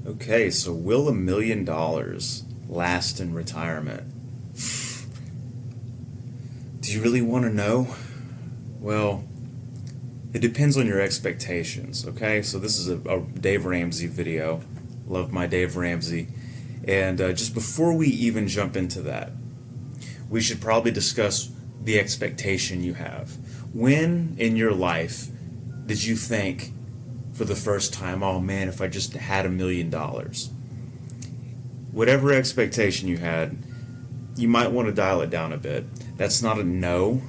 Okay, so will $1 million last in retirement? Do you really want to know? Well, it depends on your expectations, okay? So this is a Dave Ramsey video. Love my Dave Ramsey. And just before we even jump into that, we should probably discuss the expectation you have. When in your life did you think for the first time, oh man, if I just had $1 million? Whatever expectation you had, you might want to dial it down a bit. That's not a no.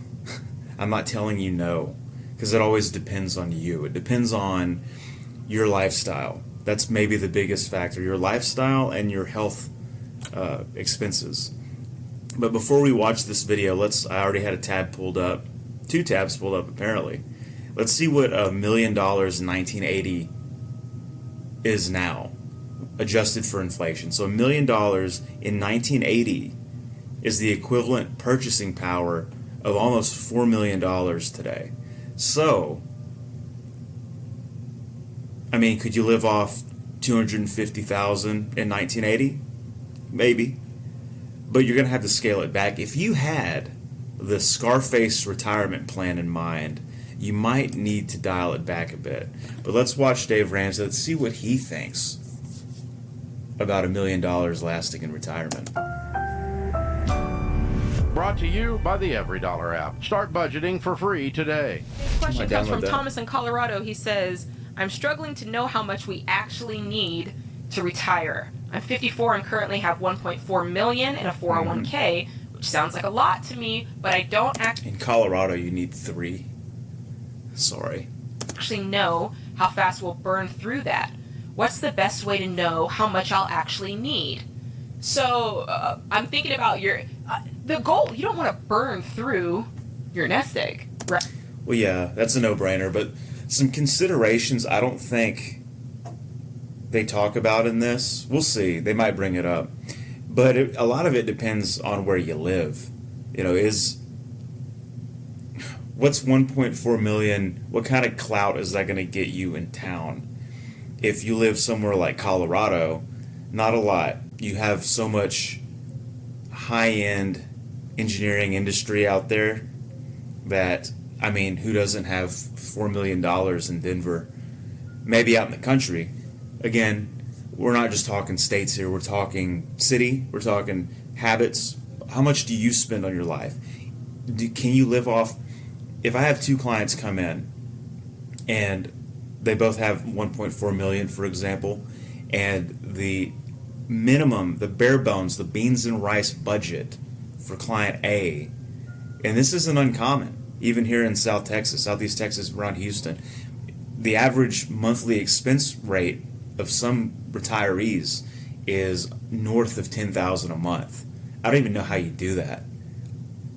I'm not telling you no, because it always depends on you. It depends on your lifestyle. That's maybe the biggest factor, your lifestyle and your health expenses. But before we watch this video, I already had a tab pulled up, 2 tabs pulled up apparently. Let's see what $1 million in 1980 is now, adjusted for inflation. So $1 million in 1980 is the equivalent purchasing power of almost $4 million today. So, I mean, could you live off $250,000 in 1980? Maybe. But you're going to have to scale it back. If you had the Scarface retirement plan in mind, you might need to dial it back a bit. But let's watch Dave Ramsey. Let's see what he thinks about $1 million lasting in retirement. Brought to you by the EveryDollar app. Start budgeting for free today. This question comes from Thomas in Colorado. He says, I'm struggling to know how much we actually need to retire. I'm 54 and currently have $1.4 million in a 401k, which sounds like a lot to me, but I don't In Colorado, you need 3. Sorry. actually know how fast we'll burn through that. What's the best way to know how much I'll actually need? So I'm thinking about the goal. You don't want to burn through your nest egg, right? Well, yeah, that's a no-brainer, but some considerations I don't think they talk about in this. We'll see. They might bring it up. But a lot of it depends on where you live. You know, what's 1.4 million? What kind of clout is that going to get you in town? If you live somewhere like Colorado, not a lot. You have so much high-end engineering industry out there that, I mean, who doesn't have $4 million in Denver? Maybe out in the country. Again, we're not just talking states here. We're talking city. We're talking habits. How much do you spend on your life? Can you live off? If I have 2 clients come in and they both have 1.4 million, for example, and the minimum, the bare bones, the beans and rice budget for client A, and this isn't uncommon, even here in Southeast Texas, around Houston, the average monthly expense rate of some retirees is north of $10,000 a month. I don't even know how you do that.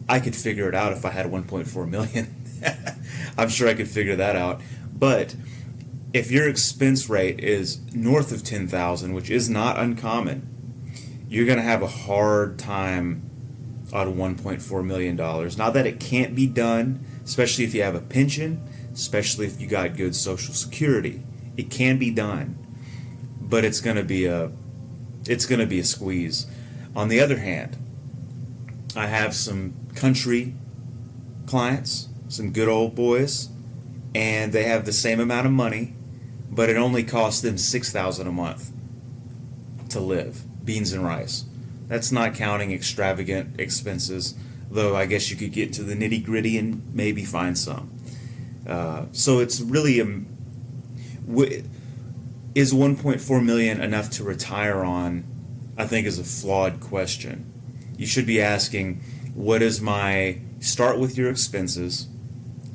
I could figure it out if I had 1.4 million. I'm sure I could figure that out. But if your expense rate is north of 10,000, which is not uncommon, you're going to have a hard time on $1.4 million. Not that it can't be done, especially if you have a pension, especially if you got good Social Security. It can be done, but it's going to be a squeeze. On the other hand, I have some country clients, some good old boys, and they have the same amount of money, but it only costs them $6,000 a month to live, beans and rice. That's not counting extravagant expenses, though I guess you could get to the nitty-gritty and maybe find some. So it's really is 1.4 million enough to retire on? I think is a flawed question. You should be asking, start with your expenses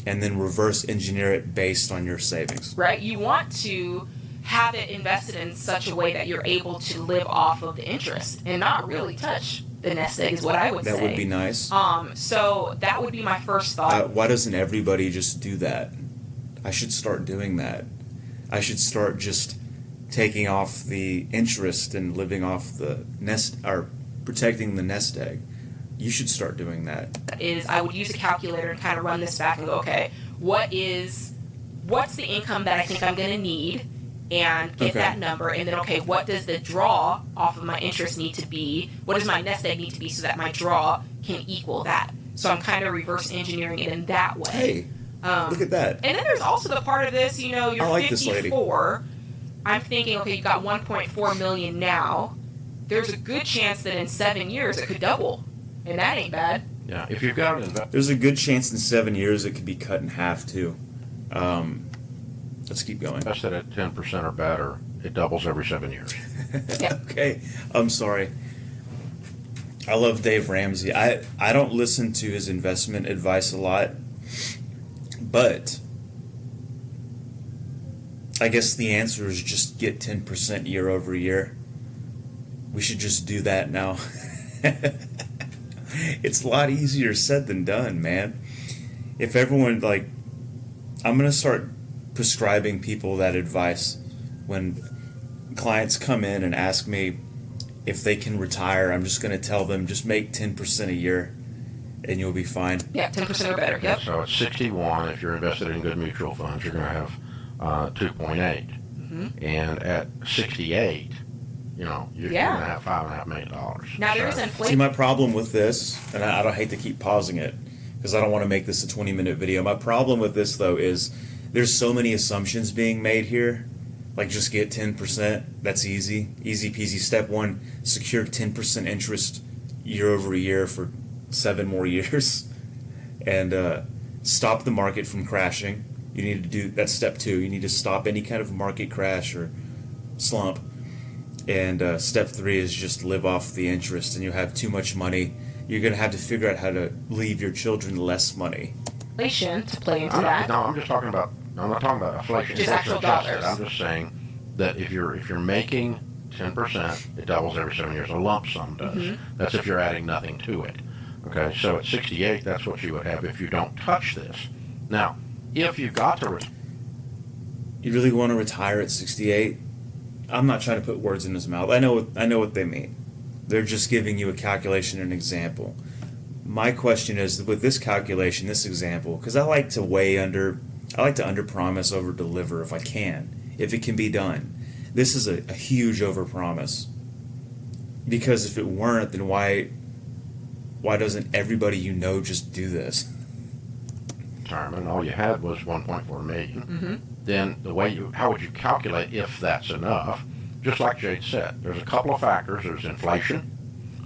and then reverse engineer it based on your savings. Right? You want to have it invested in such a way that you're able to live off of the interest and not really touch the nest egg is what I would say. That would be nice. So that would be my first thought. Why doesn't everybody just do that? I should start doing that. I should start just taking off the interest and living off the nest, or protecting the nest egg. You should start doing that. I would use a calculator and kind of run this back and go, okay, what's the income that I think I'm going to need? and get Okay. that number, and then, okay, what does the draw off of my interest need to be? What does my nest egg need to be so that my draw can equal that? So I'm kind of reverse engineering it in that way. Hey, look at that. And then there's also the part of this, you're I like this lady. 54. I'm thinking, okay, you've got 1.4 million now. There's a good chance that in 7 years it could double, and that ain't bad. Yeah, if you've got an There's a good chance in 7 years it could be cut in half too. Let's keep going. invested at 10% or better, it doubles every 7 years. Yeah. Okay, I'm sorry. I love Dave Ramsey. I don't listen to his investment advice a lot, but I guess the answer is just get 10% year over year. We should just do that now. It's a lot easier said than done, man. If everyone, like, I'm going to start prescribing people that advice when clients come in and ask me if they can retire. I'm just going to tell them just make 10% a year and you'll be fine. Yeah, 10% or better. Yep. So at 61, if you're invested in good mutual funds, you're going to have 2.8. Mm-hmm. And at 68, you're going to have $5.5 million. Now there is See, inflation. my problem with this, and I don't hate to keep pausing it because I don't want to make this a 20-minute video. My problem with this, though, is there's so many assumptions being made here. Like, just get 10%. That's easy. Easy peasy. Step one, secure 10% interest year over year for 7 more years. And stop the market from crashing. You need to do, that's step 2. You need to stop any kind of market crash or slump. And step 3 is just live off the interest, and you have too much money. You're going to have to figure out how to leave your children less money. Inflation to play into that. I'm just talking about. I'm not talking about inflation. Just actual adjusted. dollars. I'm just saying that if you're making 10%, it doubles every 7 years. A lump sum does. Mm-hmm. That's if you're adding nothing to it. Okay, so at 68, that's what you would have if you don't touch this. Now, if you got to You really want to retire at 68? I'm not trying to put words in his mouth. I know what they mean. They're just giving you a calculation and an example. My question is, with this calculation, this example, because I like to under promise, over deliver if I can, if it can be done. This is a huge over promise. Because if it weren't, then why doesn't everybody just do this? retirement, all you had was 1.4 million. Mm-hmm. Then how would you calculate if that's enough? Just like Jade said, there's a couple of factors. There's inflation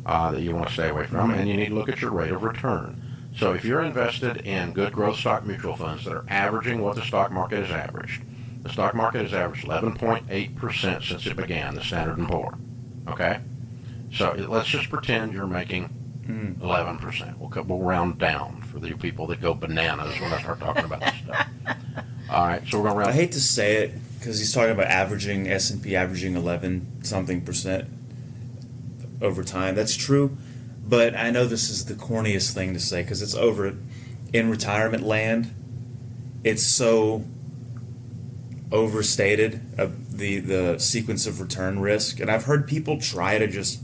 that you want to stay away from, and you need to look at your rate of return. So if you're invested in good growth stock mutual funds that are averaging what the stock market has averaged, the stock market has averaged 11.8% since it began, the Standard & Poor. Okay? So let's just pretend you're making 11%. We'll round down for the people that go bananas when I start talking about this stuff. All right, so we're going to round. I hate to say it because he's talking about averaging S&P averaging 11 something percent over time. That's true, but I know this is the corniest thing to say because it's over in retirement land. It's so overstated the sequence of return risk, and I've heard people try to just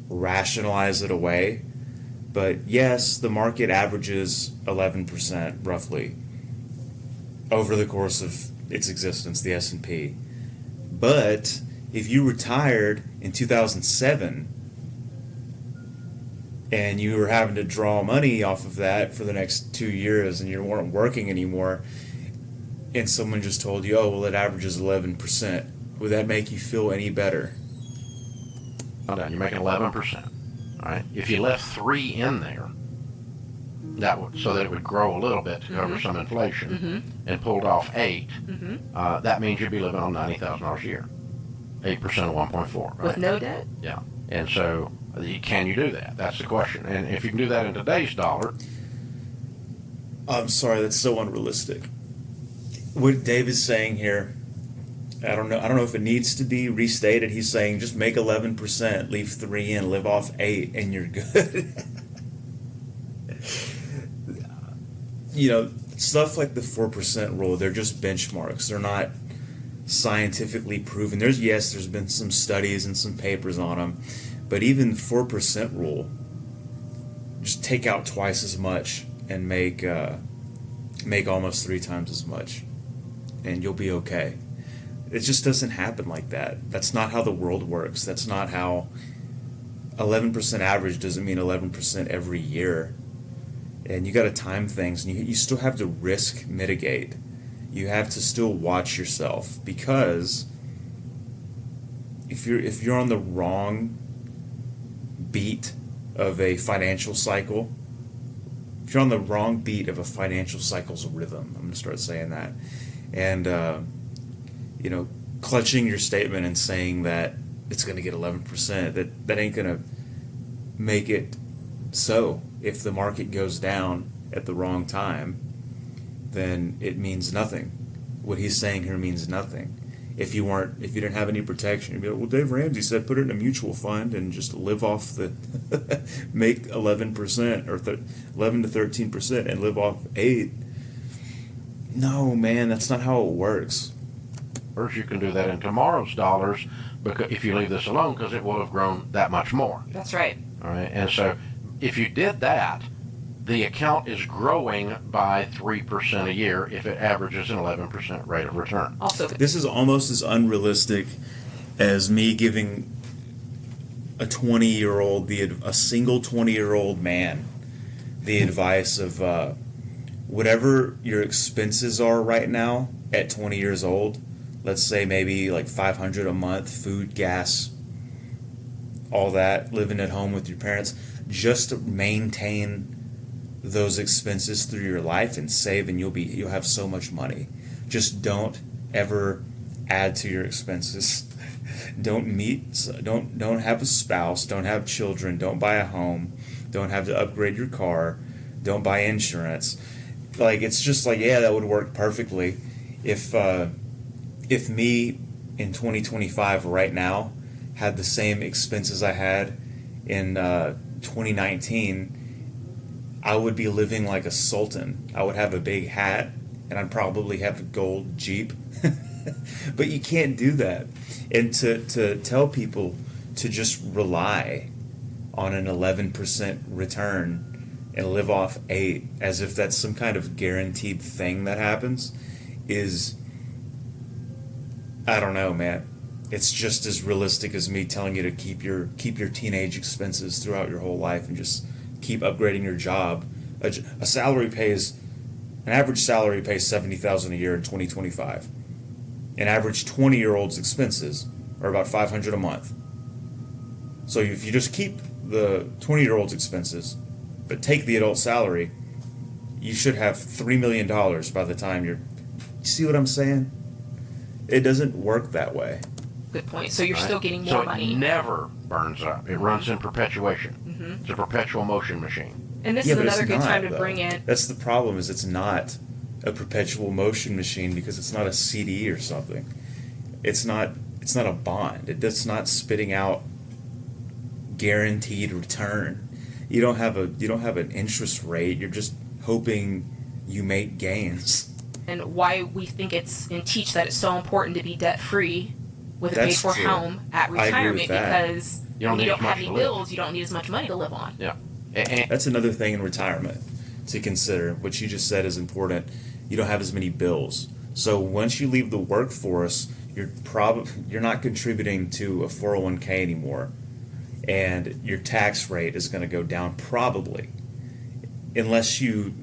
rationalize it away. But yes, the market averages 11% roughly over the course of its existence, the S&P. But if you retired in 2007 and you were having to draw money off of that for the next 2 years and you weren't working anymore, and someone just told you, oh, well, it averages 11%, would that make you feel any better? You're making 11%. All right. If you left 3 in there, so that it would grow a little bit to cover some inflation, and pulled off 8, that means you'd be living on $90,000 a year. 8% of 1.4. Right? With no debt? Yeah. And so, can you do that? That's the question. And if you can do that in today's dollar, I'm sorry, that's so unrealistic. What Dave is saying here, I don't know if it needs to be restated. He's saying just make 11%, leave 3 in, live off 8, and you're good. Stuff like the 4% rule, they're just benchmarks. They're not scientifically proven. There's been some studies and some papers on them, but even 4% rule, just take out twice as much and make almost 3 times as much, and you'll be okay. It just doesn't happen like that. That's not how the world works. That's not how 11% average doesn't mean 11% every year. And you got to time things, and you still have to risk mitigate. You have to still watch yourself, because if you're on the wrong beat of a financial cycle, if you're on the wrong beat of a financial cycle's rhythm, I'm going to start saying that, and clutching your statement and saying that it's going to get 11%, that ain't going to make it so. If the market goes down at the wrong time, then it means nothing. What he's saying here means nothing. If you didn't have any protection, you'd be like, well, Dave Ramsey said put it in a mutual fund and just live off the make 11% or 11 to 13% and live off 8. No, man, that's not how it works. First, you can do that in tomorrow's dollars, because if you leave this alone, because it will have grown that much more. That's right. All right, and so if you did that, the account is growing by 3% a year if it averages an 11% rate of return. Also, this is almost as unrealistic as me giving a single 20-year-old man the advice of whatever your expenses are right now at 20 years old. Let's say maybe like $500 a month, food, gas, all that, living at home with your parents, just to maintain those expenses through your life and save, and you'll have so much money. Just don't ever add to your expenses. Don't have a spouse, don't have children, don't buy a home, don't have to upgrade your car, don't buy insurance. Like, it's just like, yeah, that would work perfectly if me in 2025 right now had the same expenses I had in 2019, I would be living like a sultan. I would have a big hat, and I'd probably have a gold Jeep. But you can't do that. And to tell people to just rely on an 11% return and live off 8 as if that's some kind of guaranteed thing that happens is, I don't know, man. It's just as realistic as me telling you to keep your teenage expenses throughout your whole life and just keep upgrading your job. An average salary pays $70,000 a year in 2025. An average 20-year-old's expenses are about $500 a month. So if you just keep the 20-year-old's expenses, but take the adult salary, you should have $3 million by the time you see what I'm saying? It doesn't work that way. Good point. So you're still getting more money. So it never burns up. It runs in perpetuation. Mm-hmm. It's a perpetual motion machine. And this is another good time to bring in. That's the problem, is it's not a perpetual motion machine because it's not a CD or something. It's not a bond. It's not spitting out guaranteed return. You don't have an interest rate. You're just hoping you make gains. And why we think and teach that it's so important to be debt free with a paid for home at retirement, because you don't have any bills, you don't need as much money to live on. Yeah. That's another thing in retirement to consider. What you just said is important. You don't have as many bills. So once you leave the workforce, you're not contributing to a 401k anymore, and your tax rate is going to go down probably, unless you,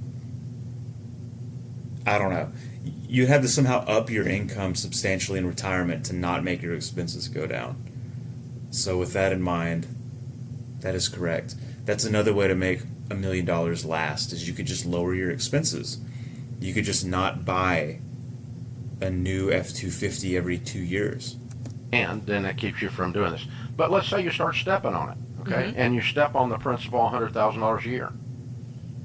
I don't know, you have to somehow up your income substantially in retirement to not make your expenses go down. So with that in mind, that is correct. That's another way to make $1 million last, is you could just lower your expenses. You could just not buy a new F-250 every 2 years. And then that keeps you from doing this. But let's say you start stepping on it, okay? Mm-hmm. And you step on the principal $100,000 a year.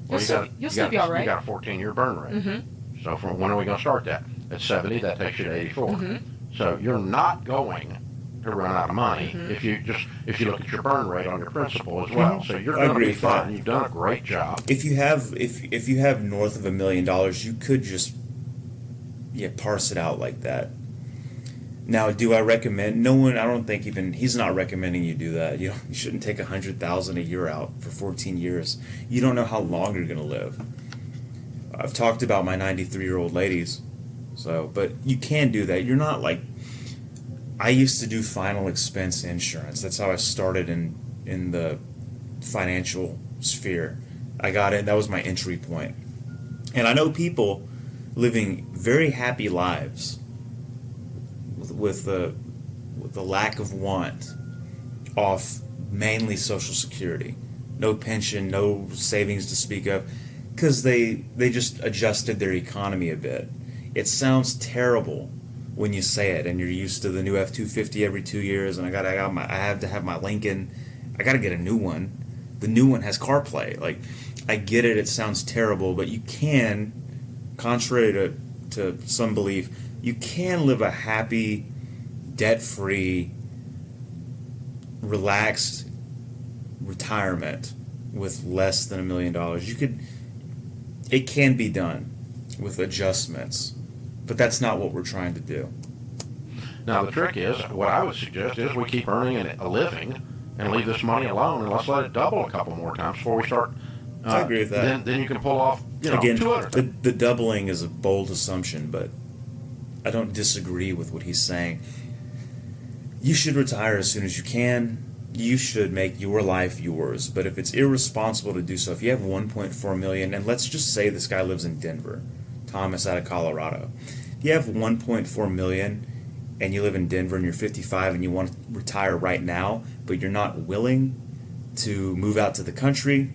Well, you'll still be all right. You got a 14-year burn rate. Mm-hmm. So from when are we going to start that? At 70, that takes you to 84. Mm-hmm. So you're not going to run out of money if you look at your burn rate on your principal as well. So you're going to be fine. You've done a great job. If you have north of $1 million, you could just parse it out like that. Now, do I recommend? No one. I don't think even he's not recommending you do that. You shouldn't take $100,000 a year out for 14 years. You don't know how long you're going to live. I've talked about my 93-year-old ladies, but you can do that. You're not like I used to do final expense insurance. That's how I started in the financial sphere. I got in. That was my entry point. And I know people living very happy lives with the lack of want off mainly Social Security, no pension, no savings to speak of, because they just adjusted their economy a bit. It sounds terrible when you say it, and you're used to the new F-250 every 2 years, and I have to have my Lincoln. I got to get a new one. The new one has CarPlay. Like, I get it. It sounds terrible, but you can, contrary to some belief, you can live a happy, debt-free, relaxed retirement with less than $1 million. It can be done with adjustments, but that's not what we're trying to do. Now, the trick is, what I would suggest is we keep earning a living and leave this money alone, and let's let it double a couple more times before we start. I agree with that. Then you can pull off, Again, 200. the doubling is a bold assumption, but I don't disagree with what he's saying. You should retire as soon as you can. You should make your life yours. But if it's irresponsible to do so, if you have 1.4 million, and let's just say this guy lives in Denver, Thomas out of Colorado. If you have 1.4 million and you live in Denver and you're 55 and you want to retire right now, but you're not willing to move out to the country,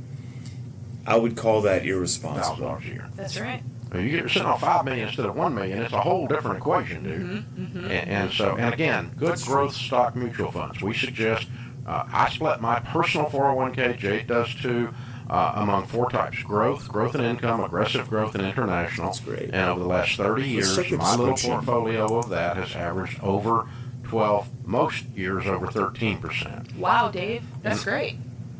I would call that irresponsible. $1,000 a year. That's right. You're sitting on $5 million instead of $1 million. It's a whole different equation, dude. And again, good growth stock mutual funds. We suggest I split my personal 401k. Jade does too. Among 4 types: growth and income, aggressive growth, and international. That's great. And over the last 30 years, my little portfolio of that has averaged over 12, most years over 13%. Wow, Dave, that's great.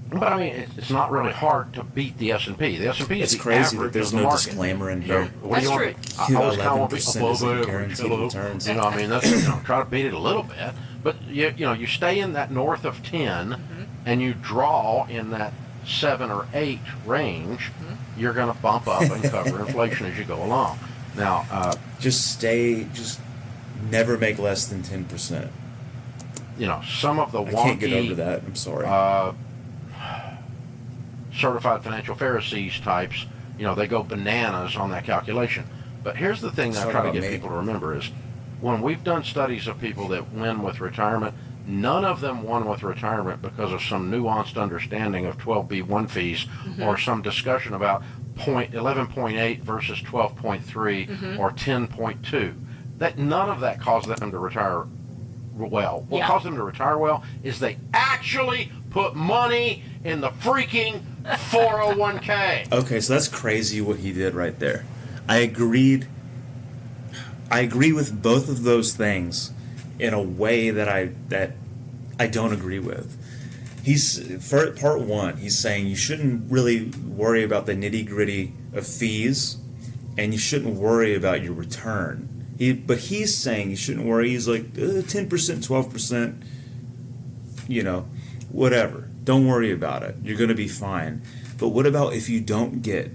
But I mean, it's not really hard to beat the S&P. The S&P is It's the crazy average that there's of the no market. disclaimer in So, here. what do you want? That's I always kind of want to be 11% above isn't average. guaranteed Hello. returns. You know, I mean, that's try to beat it a little bit. But you stay in that north of 10, and you draw in that 7 or 8 range. You're going to bump up and cover inflation as you go along. Now, just never make less than 10%. some of the wonky. I can't get over that. I'm sorry. Certified financial Pharisees types, they go bananas on that calculation. But here's the thing that I try to get people to remember is when we've done studies of people that win with retirement, none of them won with retirement because of some nuanced understanding of 12B1 fees or some discussion about 11.8 versus 12.3 or 10.2. That none of that caused them to retire well. What caused them to retire well is they actually put money in the freaking 401k. Okay, so that's crazy what he did right there. I agree with both of those things in a way that I don't agree with. For part one, he's saying you shouldn't really worry about the nitty-gritty of fees, and you shouldn't worry about your return. But he's saying you shouldn't worry. He's like 10%, 12%, whatever. Don't worry about it. You're going to be fine. But what about if you don't get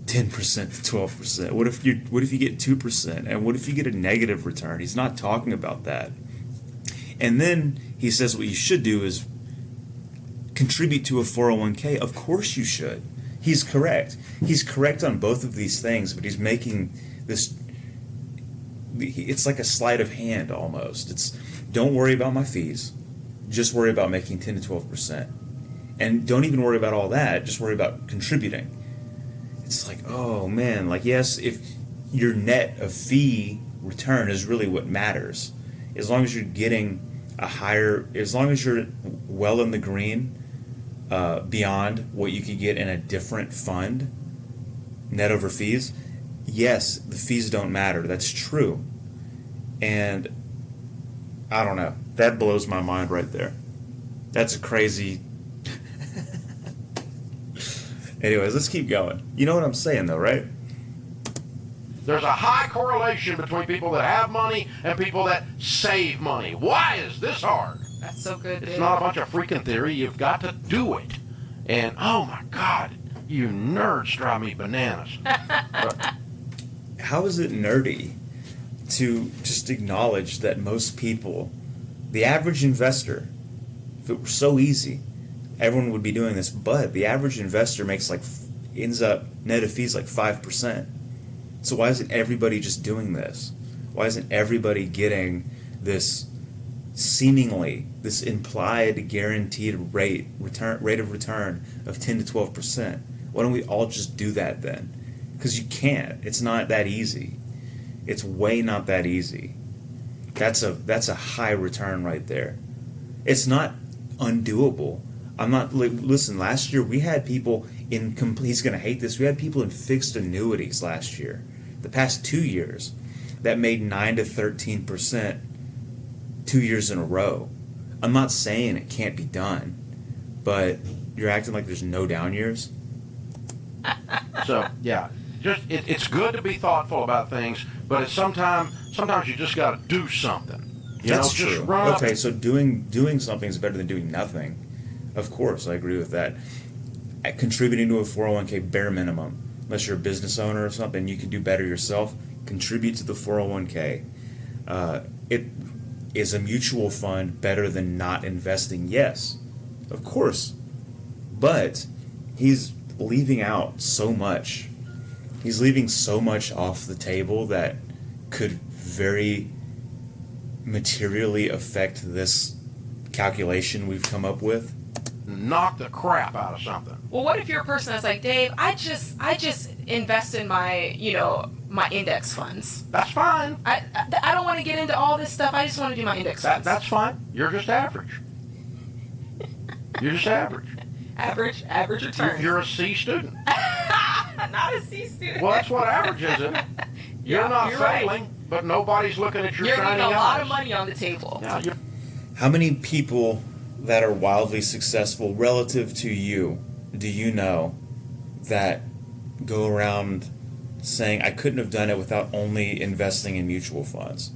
10% to 12%? What if you get 2%? And what if you get a negative return? He's not talking about that. And then he says what you should do is contribute to a 401k. Of course you should. He's correct. He's correct on both of these things, but he's making this, it's like a sleight of hand almost. It's don't worry about my fees. Just worry about making 10 to 12%. And don't even worry about all that. Just worry about contributing. It's like, oh man, like yes, if your net of fee return is really what matters. As long as you're getting as long as you're well in the green, beyond what you could get in a different fund, net over fees, yes, the fees don't matter. That's true. And I don't know. That blows my mind right there. That's a crazy... Anyways, let's keep going. You know what I'm saying, though, right? There's a high correlation between people that have money and people that save money. Why is this hard? That's so good, It's Dave. not a bunch of freaking theory. You've got to do it. And, oh my God, you nerds drive me bananas. But, How is it nerdy to just acknowledge that most people The average investor, if it were so easy, everyone would be doing this, but the average investor ends up net of fees like 5%. So why isn't everybody just doing this? Why isn't everybody getting this implied guaranteed rate of return of 10 to 12%? Why don't we all just do that then? Because you can't. It's not that easy. It's way not that easy. That's a high return right there. It's not undoable. Listen, last year we had people he's going to hate this. We had people in fixed annuities last year, the past 2 years, that made 9 to 13% 2 years in a row. I'm not saying it can't be done, but you're acting like there's no down years. So, yeah, it's good to be thoughtful about things, but sometimes you just got to do something. That's just true. run Okay, up. so doing something is better than doing nothing. Of course, I agree with that. Contributing to a 401k bare minimum, unless you're a business owner or something, you can do better yourself. Contribute to the 401k. Is a mutual fund better than not investing? Yes, of course. But he's leaving out so much. He's leaving so much off the table that could very materially affect this calculation we've come up with. Knock the crap out of something. Well, what if you're a person that's like, Dave, I just invest in my, my index funds. That's fine. I don't want to get into all this stuff. I just want to do my index funds. That's fine. You're just average. You're just average. Average return. You're a C student. Not a C student. Well, that's what average is, isn't it? You're not failing, right. But nobody's looking at your You're shining leaving a eyes. lot of money on the table. Yeah, How many people that are wildly successful relative to you do you know that go around saying, I couldn't have done it without only investing in mutual funds?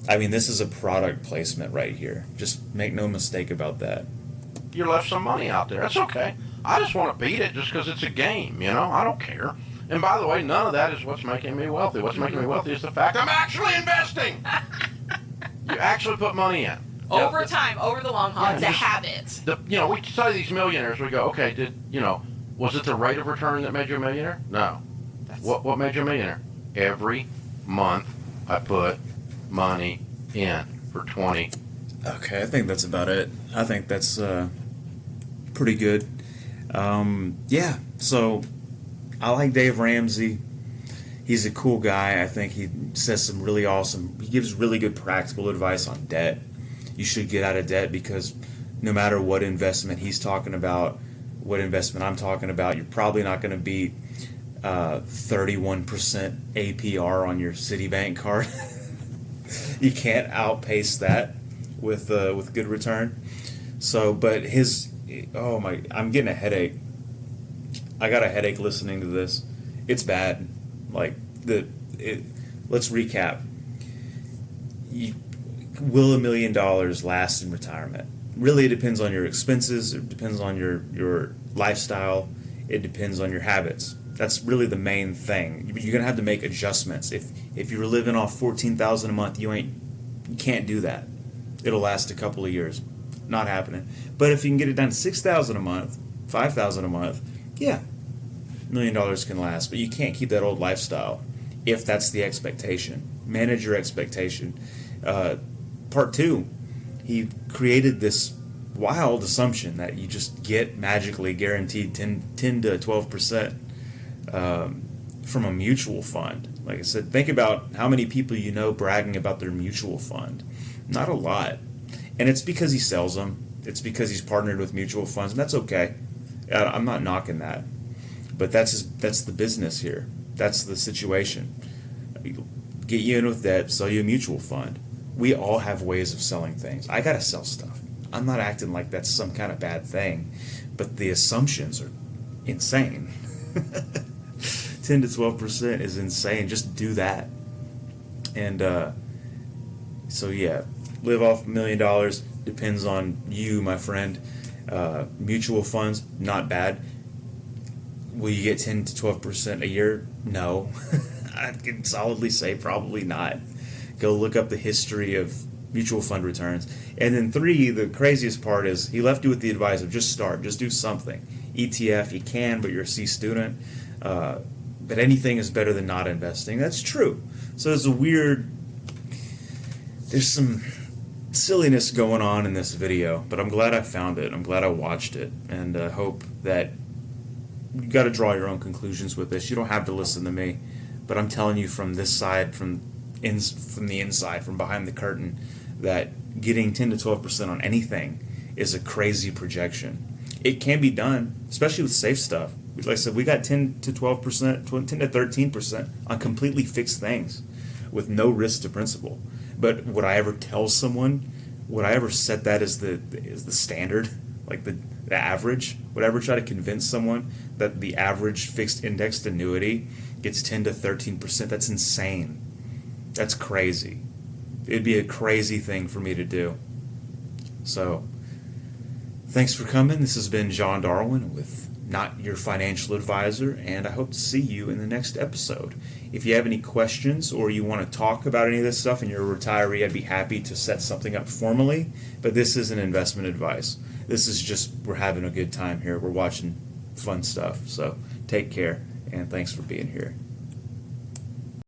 I mean, this is a product placement right here. Just make no mistake about that. you left some money out there. That's okay. I just want to beat it just because it's a game, I don't care. And by the way, none of that is what's making me wealthy. What's making me wealthy is the fact I'm actually investing. You actually put money in. Over time, over the long haul, it's a habit. We study these millionaires. We go, okay, was it the rate of return that made you a millionaire? No. What made you a millionaire? Every month I put money in for 20. Okay, I think that's about it. I think that's pretty good. Yeah, so I like Dave Ramsey. He's a cool guy. I think he says some really awesome, he gives really good practical advice on debt. You should get out of debt because no matter what investment he's talking about, what investment I'm talking about, you're probably not going to beat 31% APR on your Citibank card. You can't outpace that with good return. So, but I'm getting a headache. I got a headache listening to this. It's bad. Let's recap. Will $1 million last in retirement? Really, it depends on your expenses. It depends on your lifestyle. It depends on your habits. That's really the main thing. You're gonna have to make adjustments. If you're living off $14,000 a month, you can't do that. It'll last a couple of years. Not happening. But if you can get it down to $6,000 a month, $5,000 a month, yeah, $1 million can last. But you can't keep that old lifestyle if that's the expectation. Manage your expectation. Part 2, he created this wild assumption that you just get magically guaranteed 10 to 12% from a mutual fund. Like I said, think about how many people you know bragging about their mutual fund. Not a lot. And it's because he sells them. It's because he's partnered with mutual funds, and that's okay. I'm not knocking that. But that's the business here. That's the situation. Get you in with debt, sell you a mutual fund. We all have ways of selling things. I gotta sell stuff. I'm not acting like that's some kind of bad thing, but the assumptions are insane. 10 to 12% is insane. Just do that. And so yeah, live off $1 million depends on you, my friend. Mutual funds, not bad. Will you get 10 to 12% a year? No. I can solidly say probably not. Go look up the history of mutual fund returns. And then 3, the craziest part is he left you with the advice of just start, just do something. ETF, you can, but you're a C student. But anything is better than not investing. That's true. So there's some silliness going on in this video, but I'm glad I found it. I'm glad I watched it, and hope that you got to draw your own conclusions with this. You don't have to listen to me, but I'm telling you from this side, from the inside, from behind the curtain, that getting 10 to 12% on anything is a crazy projection. It can be done, especially with safe stuff. Like I said, we got 10 to 12%, 10 to 13% on completely fixed things with no risk to principal. But would I ever tell someone? Would I ever set that as the standard, like the average? Would I ever try to convince someone that the average fixed indexed annuity gets 10 to 13%? That's insane. That's crazy. It'd be a crazy thing for me to do. So, thanks for coming. This has been John Darwin with Not Your Financial Advisor, and I hope to see you in the next episode. If you have any questions or you want to talk about any of this stuff and you're a retiree, I'd be happy to set something up formally, but this isn't investment advice. This is just, we're having a good time here. We're watching fun stuff. So take care, and thanks for being here.